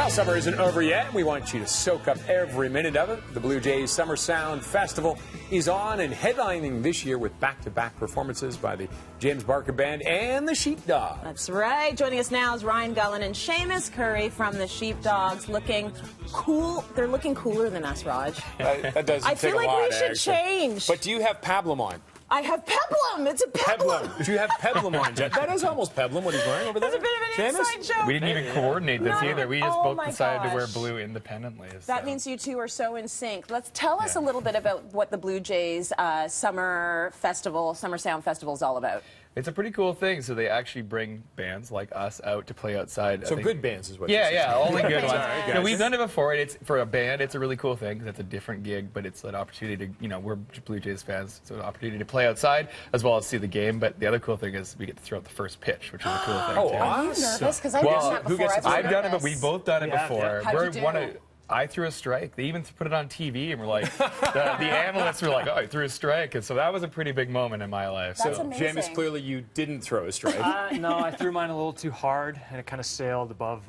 Well, summer isn't over yet, and we want you to soak up every minute of it. The Blue Jays Summer Sound Festival is on and headlining this year with back-to-back performances by the James Barker Band and the Sheepdogs. That's right. Joining us now is Ryan Gullen and Seamus Curry from the Sheepdogs, looking cool. They're looking cooler than us, Raj. That doesn't I take feel a like lot, we should actually. change. But do you have pablum on? I have peplum. It's a peplum. Do you have peplum on, Jet? That is almost peplum, what he's wearing over there. That's a bit of an Seamus? inside joke. We didn't even coordinate this either. We just Oh both decided to wear gosh. blue independently. That means you two are so in sync. Let's tell us a little bit about what the Blue Jays Summer Sound Festival is all about. It's a pretty cool thing. So they actually bring bands like us out to play outside. So good bands is what you're saying. Yeah, only good ones. Right, You know, we've done it before. It's for a band. It's a really cool thing because it's a different gig, but it's an opportunity to, you know, we're Blue Jays fans, so an opportunity to play outside as well as see the game. But the other cool thing is we get to throw out the first pitch, which is a cool thing. Oh, too. Are you nervous? Because I've done that who before. gets to I've done it, but we've both done it before. How'd you do? I threw a strike. They even put it on TV, and we're like, the analysts were like, "Oh, I threw a strike," and so that was a pretty big moment in my life. That's so, amazing. Seamus, clearly you didn't throw a strike. No, I threw mine a little too hard, and it kind of sailed above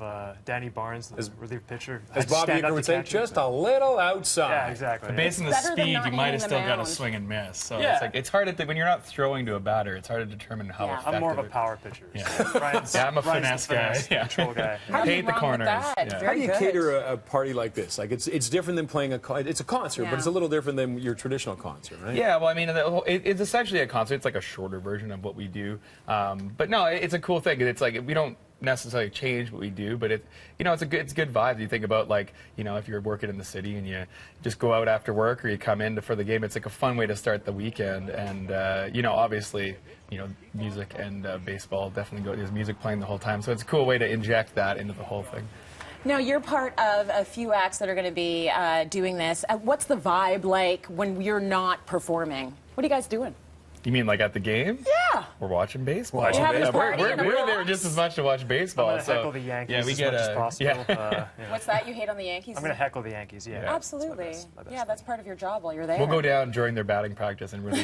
Danny Barnes, the relief pitcher. As Bob Uecker would say, just a little outside. Yeah, exactly. based on the better than speed, not you might hitting have the still got to mound. swing and miss. So Yeah. it's like it's hard to when you're not throwing to a batter. It's hard to determine how Yeah. effective. I'm more of a it- power pitcher. Yeah. So Ryan's, Yeah, I'm a Ryan's finesse the guy. Yeah. control guy. How do you Hate the run with corners. that? Yeah. Very How do you good. cater a party like this? Like it's different than playing it's a concert, Yeah. but it's a little different than your traditional concert, right? Yeah, well, I mean, it's essentially a concert. It's like a shorter version of what we do. But no, it's a cool thing. It's like we don't necessarily change what we do, but it's a good vibe. You think about, like, you know, if you're working in the city and you just go out after work or you come in for the game, it's like a fun way to start the weekend. And you know, obviously, you know, music and baseball definitely there's music playing the whole time, so it's a cool way to inject that into the whole thing. Now, you're part of a few acts that are going to be doing this. What's the vibe like when you're not performing? What are you guys doing? You mean like at the game? Yeah. We're watching baseball. Watching having a baseball. party We're in a there box? just as much to watch baseball. I'm going to so, heckle the Yankees yeah, we as get much as possible. Yeah. What's that? You hate on the Yankees? I'm going to heckle the Yankees, yeah. Absolutely. my best Yeah, that's part of your job while you're there. We'll go down during their batting practice and really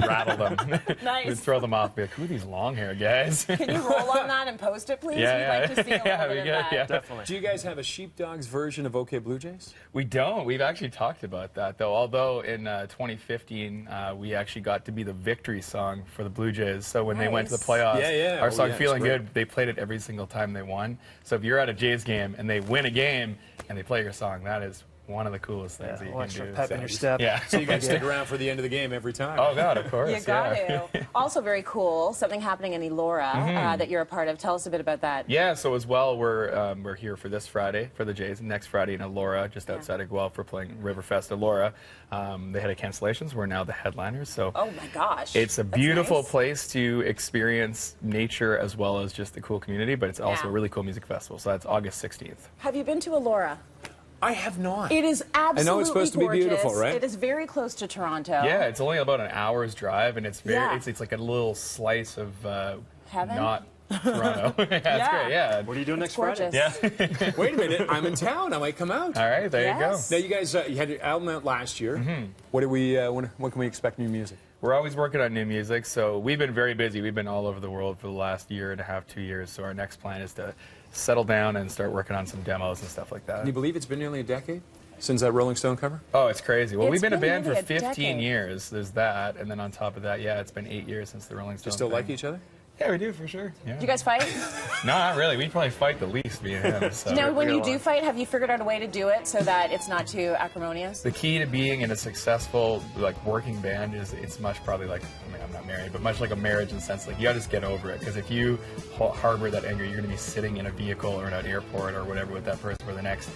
rattle them. Nice. We'd throw them off. Be like, who are these long hair guys? Can you roll on that and post it, please? Yeah, We'd like to see a little yeah, bit we of get- that. yeah. Definitely. Do you guys have a Sheepdogs version of OK Blue Jays? We don't. We've actually talked about that, though. Although in 2015, we actually got to be the victory song for the Blue Jays. So when they went to the Nice. playoffs, Yeah. our Oh, song yeah, Feeling it's great. Good, they played it every single time they won. So if you're at a Jays game and they win a game and they play your song, that is one of the coolest things that you A little can extra do. pep in your step. Yeah. So you guys stick around for the end of the game every time. Oh, God, of course. You got yeah. to. Also very cool, something happening in Elora that you're a part of. Tell us a bit about that. Yeah, so as well, we're here for this Friday for the Jays. Next Friday in Elora, just outside of Guelph, we're playing Riverfest Elora. They had a cancellations. We're now the headliners. So Oh my gosh. it's a That's beautiful nice. place to experience nature as well as just the cool community, but it's also Yeah. a really cool music festival. So that's August 16th. Have you been to Elora? I have not. It is absolutely I know it's supposed to be beautiful, gorgeous. right? It is very close to Toronto. Yeah, it's only about an hour's drive, and it's very Yeah. it's like a little slice of Heaven? not Toronto. Yeah, it's Yeah. great. Yeah. What are you doing It's next Friday? gorgeous. Yeah. Wait a minute, I'm in town. I might come out. All right, there Yes. Now you guys, you had your album out last year. What do we? When can we expect new music? We're always working on new music, so we've been very busy. We've been all over the world for the last year and a half, 2 years. So our next plan is to settle down and start working on some demos and stuff like that. Can you believe it's been nearly a decade since that Rolling Stone cover? Oh, it's crazy. Well, It's we've been a been band for nearly a 15 decade. years. There's that, and then on top of that, yeah, it's been 8 years since the Rolling Do you Stones. still like each other? Yeah, we do for sure. Yeah. Do you guys fight? No, not really. We probably fight the least, me and him. So. Now, when got you a do lot. fight, have you figured out a way to do it so that it's not too acrimonious? The key to being in a successful, like, working band is it's much probably like, I mean, I'm not married, but much like a marriage in the sense, like, you gotta just get over it. Because if you harbor that anger, you're gonna be sitting in a vehicle or in an airport or whatever with that person for the next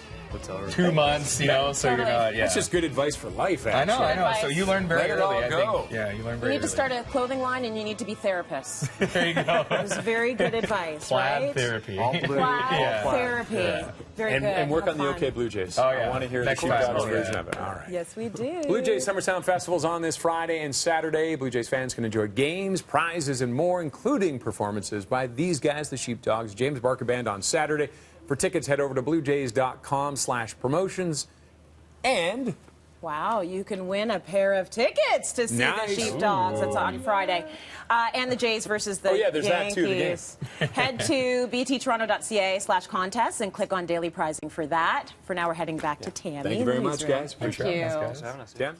2 months, you know, so Totally. you're not, yeah. That's just good advice for life, I actually. know. Advice. So you learn very Let it early, all I go. think. Yeah, you learn You very need to early. start a clothing line and you need to be therapists. There you go. It's very good advice, Plaid right? therapy. All blue. Plaid Yeah. therapy. Yeah. Very And, good. and work Have on the fun. OK Blue Jays. Oh, yeah. I want to hear Next the time. Sheepdogs Oh, version yeah. of it. All right. Yes, we do. Blue Jays Summer Sound Festival is on this Friday and Saturday. Blue Jays fans can enjoy games, prizes, and more, including performances by these guys, the Sheepdogs, James Barker Band on Saturday. For tickets, head over to bluejays.com/promotions. And Wow, you can win a pair of tickets to see Nice. the Sheepdogs. That's on Friday. And the Jays versus the there's that too, the game. Yankees. Head to bttoronto.ca/contests and click on daily prizing for that. For now, we're heading back to Tammy. Thank you in the very much, newsroom. guys. Thank Appreciate it. you. Thanks, guys. Having us. Tim?